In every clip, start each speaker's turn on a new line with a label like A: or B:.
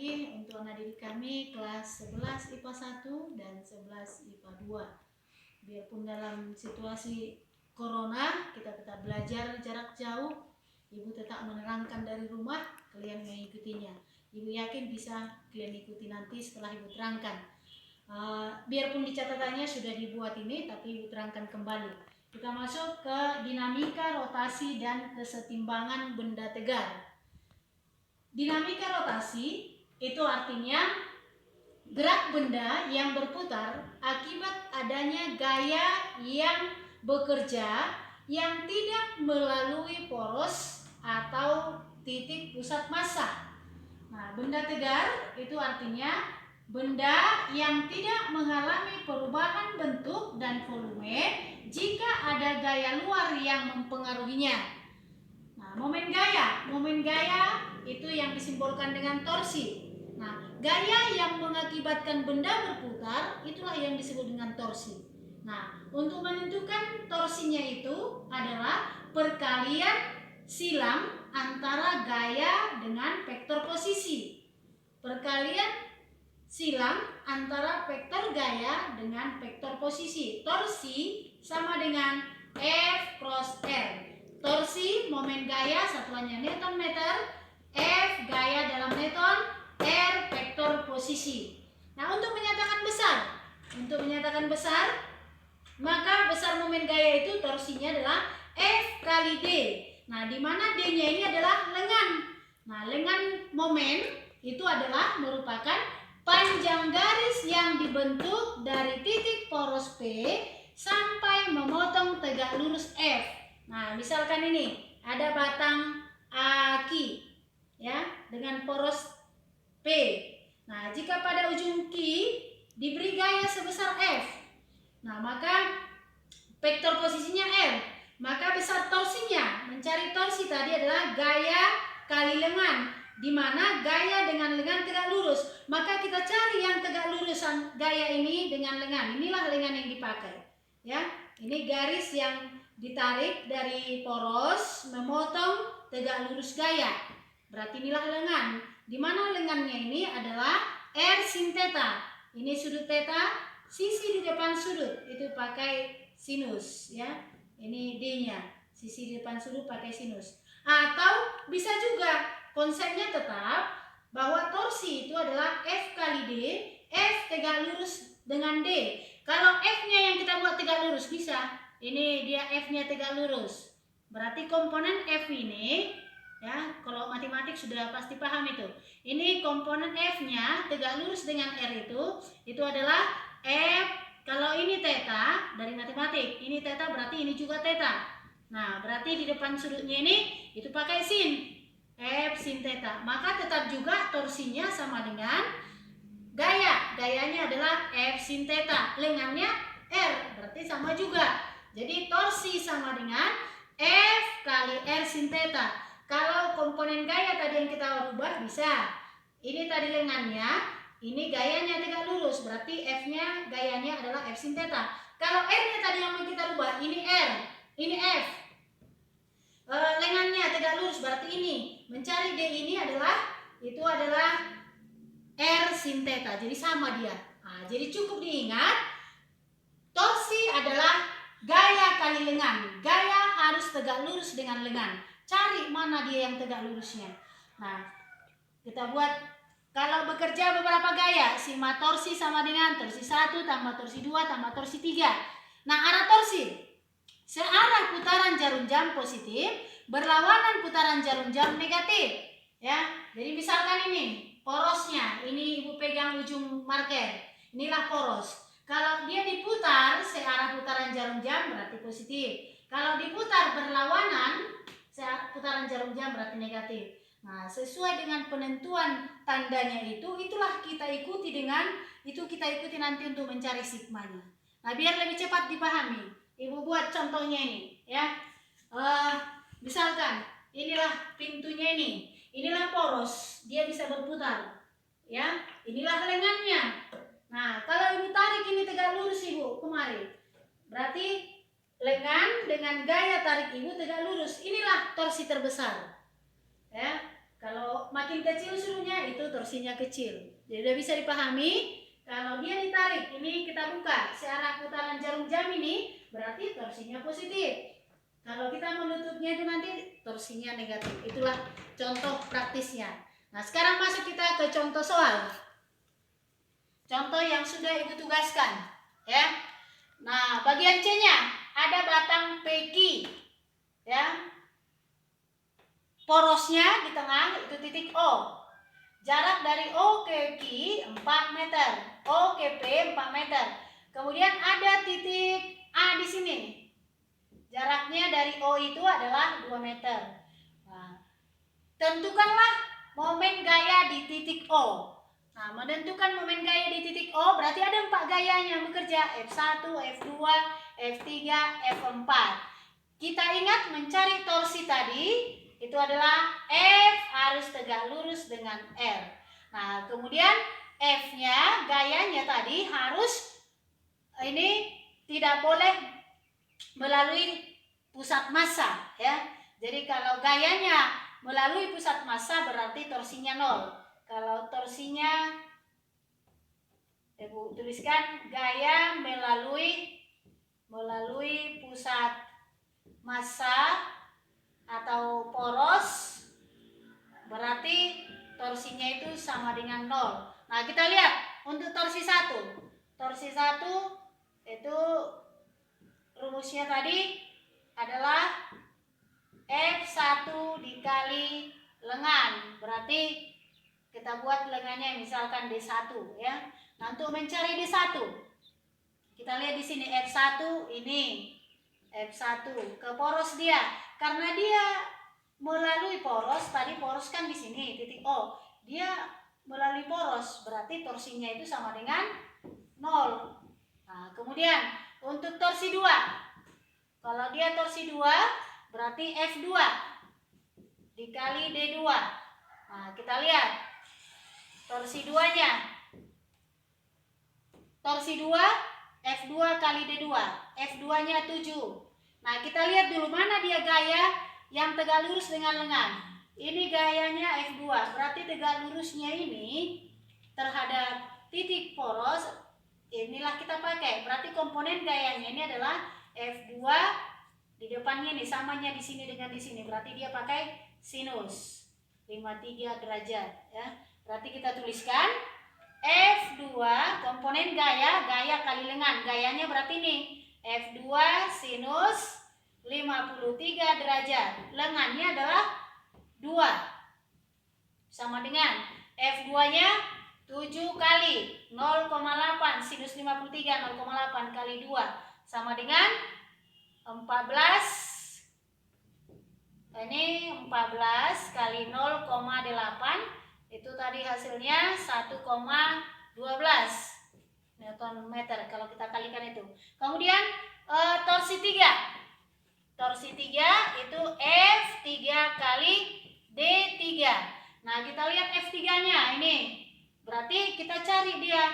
A: lagi untuk anak didik kami kelas 11 IPA 1 dan 11 IPA 2. Biarpun dalam situasi corona kita tetap belajar jarak jauh, Ibu tetap menerangkan dari rumah, kalian mengikutinya. Ibu yakin bisa kalian ikuti nanti setelah Ibu terangkan. Biarpun di catatannya sudah dibuat ini, tapi Ibu terangkan kembali. Kita masuk ke dinamika, rotasi, dan kesetimbangan benda tegar. Dinamika rotasi itu artinya gerak benda yang berputar akibat adanya gaya yang bekerja yang tidak melalui poros atau titik pusat massa. Nah, benda tegar itu artinya benda yang tidak mengalami perubahan bentuk dan volume jika ada gaya luar yang mempengaruhinya. Nah, momen gaya itu yang disimbolkan dengan torsi. Nah, gaya yang mengakibatkan benda berputar itulah yang disebut dengan torsi. Nah, untuk menentukan torsinya itu adalah perkalian silang antara gaya dengan vektor posisi. Perkalian silang antara vektor gaya dengan vektor posisi. Torsi sama dengan F cross R. Torsi momen gaya satuannya Newton meter, F gaya dalam Newton, R vektor posisi. Nah, untuk menyatakan besar, maka besar momen gaya itu torsinya adalah F kali D. Nah, di mana D-nya ini adalah lengan. Nah, lengan momen itu adalah merupakan panjang garis yang dibentuk dari titik poros P sampai memotong tegak lurus F. Nah, misalkan ini ada batang aki ya dengan poros P. Nah, jika pada ujung ki diberi gaya sebesar F, nah maka vektor posisinya R, maka besar torsinya, mencari torsi tadi adalah gaya kali lengan, di mana gaya dengan lengan tegak lurus. Maka kita cari yang tegak lurusan gaya ini dengan lengan. Inilah lengan yang dipakai. Ya, ini garis yang ditarik dari poros memotong tegak lurus gaya. Berarti inilah lengan. Di mana lengannya ini adalah R sin theta. Ini sudut theta, sisi di depan sudut itu pakai sinus ya. Ini D-nya. Sisi di depan sudut pakai sinus. Atau bisa juga konsepnya tetap bahwa torsi itu adalah F kali D, F tegak lurus dengan D. Kalau F-nya yang kita buat tegak lurus bisa. Ini dia F-nya tegak lurus. Berarti komponen F ini ya, kalau matematik sudah pasti paham itu. Ini komponen F-nya tegak lurus dengan R itu adalah F. Kalau ini theta dari matematik, ini theta berarti ini juga theta. Nah, berarti di depan sudutnya ini itu pakai sin. F sin theta. Maka tetap juga torsinya sama dengan gaya. Gayanya adalah F sin theta. Lengannya R, berarti sama juga. Jadi torsi sama dengan F kali R sin theta. Kalau komponen gaya tadi yang kita rubah bisa. Ini tadi lengannya, ini gayanya tegak lurus, berarti F-nya gayanya adalah F sin theta. Kalau R-nya tadi yang kita rubah, ini R, ini F. Lengannya tegak lurus, berarti ini. Mencari D ini adalah R sin theta. Jadi sama dia. Nah, jadi cukup diingat, torsi adalah gaya kali lengan. Gaya harus tegak lurus dengan lengan. Cari mana dia yang tegak lurusnya. Nah, kita buat kalau bekerja beberapa gaya, sima torsi sama dengan torsi 1 tambah torsi 2 tambah torsi 3. Nah, arah torsi searah putaran jarum jam positif berlawanan putaran jarum jam negatif. Ya, jadi misalkan ini porosnya, ini Ibu pegang ujung marker. Inilah poros. Kalau dia diputar searah putaran jarum jam berarti positif. Kalau diputar berlawanan putaran jarum jam berarti negatif. Nah, sesuai dengan penentuan tandanya itulah kita ikuti nanti untuk mencari sigmanya. Nah, biar lebih cepat dipahami, Ibu buat contohnya ini, ya. Misalkan inilah pintunya ini, inilah poros, dia bisa berputar, ya. Inilah lengannya. Nah, kalau Ibu tarik ini tegak lurus Ibu kemari, berarti lengan dengan gaya tarik Ibu tegak lurus. Inilah torsi terbesar. Ya. Kalau makin kecil suruhnya itu torsinya kecil. Jadi udah bisa dipahami. Kalau dia ditarik, ini kita buka searah putaran jarum jam ini, berarti torsinya positif. Kalau kita menutupnya itu nanti torsinya negatif. Itulah contoh praktisnya. Nah, sekarang masuk kita ke contoh soal. Contoh yang sudah Ibu tugaskan, ya. Nah, bagian C-nya ada batang peki, ya. Porosnya di tengah itu titik O. Jarak dari O ke Q 4 meter, O ke P 4 meter. Kemudian ada titik A di sini. Jaraknya dari O itu adalah 2 meter. Nah, tentukanlah momen gaya di titik O. Nah, menentukan momen gaya di titik O berarti ada 4 gayanya bekerja, F1, F2, F3, F4. Kita ingat mencari torsi tadi, itu adalah F harus tegak lurus dengan R. Nah, kemudian F-nya, gayanya tadi harus ini tidak boleh melalui pusat massa, ya. Jadi kalau gayanya melalui pusat massa berarti torsinya 0. Kalau torsinya, Ibu tuliskan gaya melalui pusat massa atau poros, berarti torsinya itu sama dengan 0. Nah, kita lihat untuk torsi 1. Torsi 1 itu rumusnya tadi adalah F1 dikali lengan. Berarti kita buat lengannya misalkan D1, ya. Nah, untuk mencari D1, kita lihat di sini F1 ini. F1 ke poros dia. Karena dia melalui poros, tadi poros kan di sini titik O. Dia melalui poros, berarti torsinya itu sama dengan 0. Nah, kemudian untuk torsi 2. Kalau dia torsi 2, berarti F2 dikali D2. Nah, kita lihat torsi 2-nya. Torsi 2 F2 kali D2. F2-nya 7. Nah, kita lihat dulu mana dia gaya yang tegak lurus dengan lengan. Ini gayanya F2, berarti tegak lurusnya ini terhadap titik poros, inilah kita pakai. Berarti komponen gayanya ini adalah F2 di depannya nih, samanya di sini dengan di sini. Berarti dia pakai sinus 53 derajat, ya. Berarti kita tuliskan F2 komponen gaya kali lengan. Gayanya berarti nih F2 sinus 53 derajat. Lengannya adalah 2. Sama dengan F2-nya 7 kali 0,8 sinus 53 0,8 kali 2 sama dengan 14. Ini 14 kali 0,8 itu tadi hasilnya 1,12 Newton meter kalau kita kalikan itu. Kemudian torsi 3. Torsi 3 itu F3 kali D3. Nah, kita lihat F3-nya ini. Berarti kita cari dia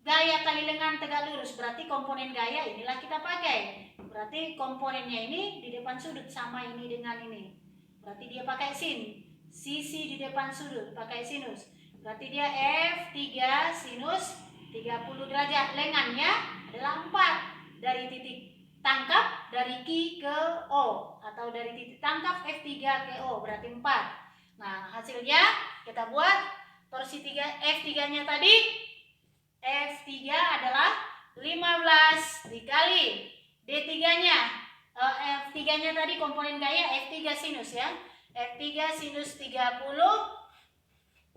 A: gaya kali lengan tegak lurus. Berarti komponen gaya inilah kita pakai. Berarti komponennya ini di depan sudut sama ini dengan ini. Berarti dia pakai sin. Sisi di depan sudut pakai sinus. Berarti dia F3 sinus 30 derajat. Lengannya adalah 4 dari titik tangkap dari Q ke O atau dari titik tangkap F3 ke O berarti 4. Nah, hasilnya kita buat torsi 3 F3-nya tadi. F3 adalah 15 dikali D3-nya. F3-nya tadi komponen gaya F3 sinus, ya. F3 sinus 30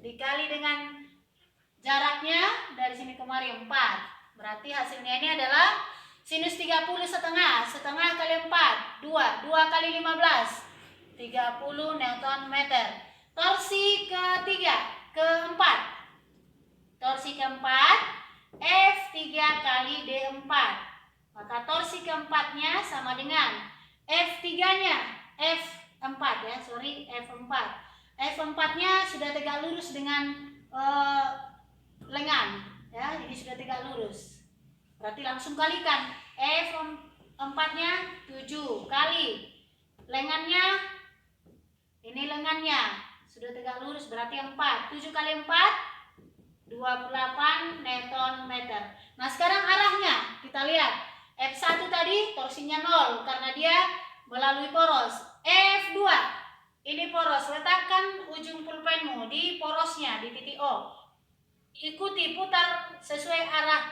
A: dikali dengan jaraknya dari sini kemari 4. Berarti hasilnya ini adalah sinus 30 setengah kali 4, 2 kali 15, 30 Newton meter. Torsi keempat. Torsi keempat F3 kali D4. Maka torsi keempatnya sama dengan F3-nya F4, ya, F4. F4-nya sudah tegak lurus dengan lengan, ya. Ini sudah tegak lurus. Berarti langsung kalikan. F4-nya 7 kali lengannya. Ini lengannya Sudut tegak lurus berarti 4. 7 kali 4 28 Newton meter. Nah, sekarang arahnya kita lihat. F1 tadi torsinya 0 karena dia melalui poros. F2 ini poros, letakkan ujung pulpenmu di porosnya di titik O. Ikuti putar sesuai arah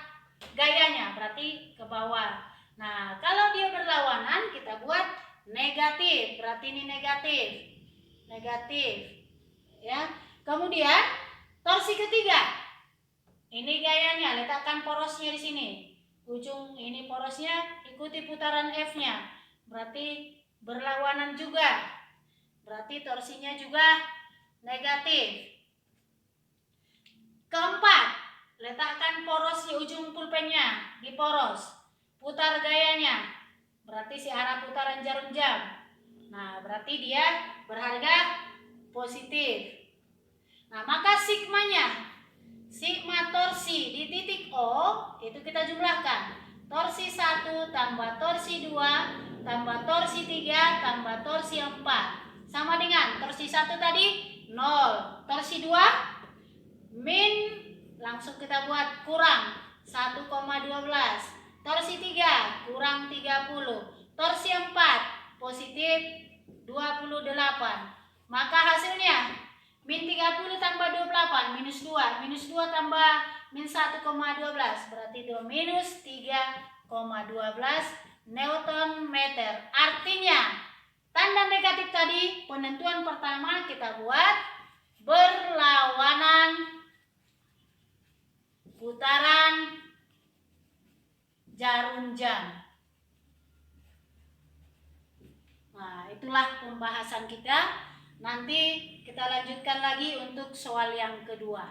A: gayanya, berarti ke bawah. Nah, kalau dia berlawanan kita buat negatif, berarti ini negatif. Negatif. Ya. Kemudian torsi ketiga. Ini gayanya, letakkan porosnya di sini. Ujung ini porosnya, ikuti putaran F-nya. Berarti berlawanan juga. Berarti torsinya juga negatif. Keempat, letakkan poros di ujung pulpennya, di poros. Putar gayanya. Berarti si arah putaran jarum jam. Nah, berarti dia berharga positif. Nah, maka sigmanya, sigma torsi di titik O itu kita jumlahkan. Torsi 1 tambah torsi 2 tambah torsi 3 tambah torsi 4 sama dengan torsi 1 tadi 0, torsi 2 min, langsung kita buat kurang 1,12, torsi 3 kurang 30, torsi 4 positif 28. Maka hasilnya min 30 tambah 28 minus 2. Minus 2 tambah min 1,12 berarti 2 minus 3,12 Newton meter. Artinya tanda negatif tadi penentuan pertama kita buat berlawanan putaran jarum jam. Nah, itulah pembahasan kita. Nanti kita lanjutkan lagi untuk soal yang kedua.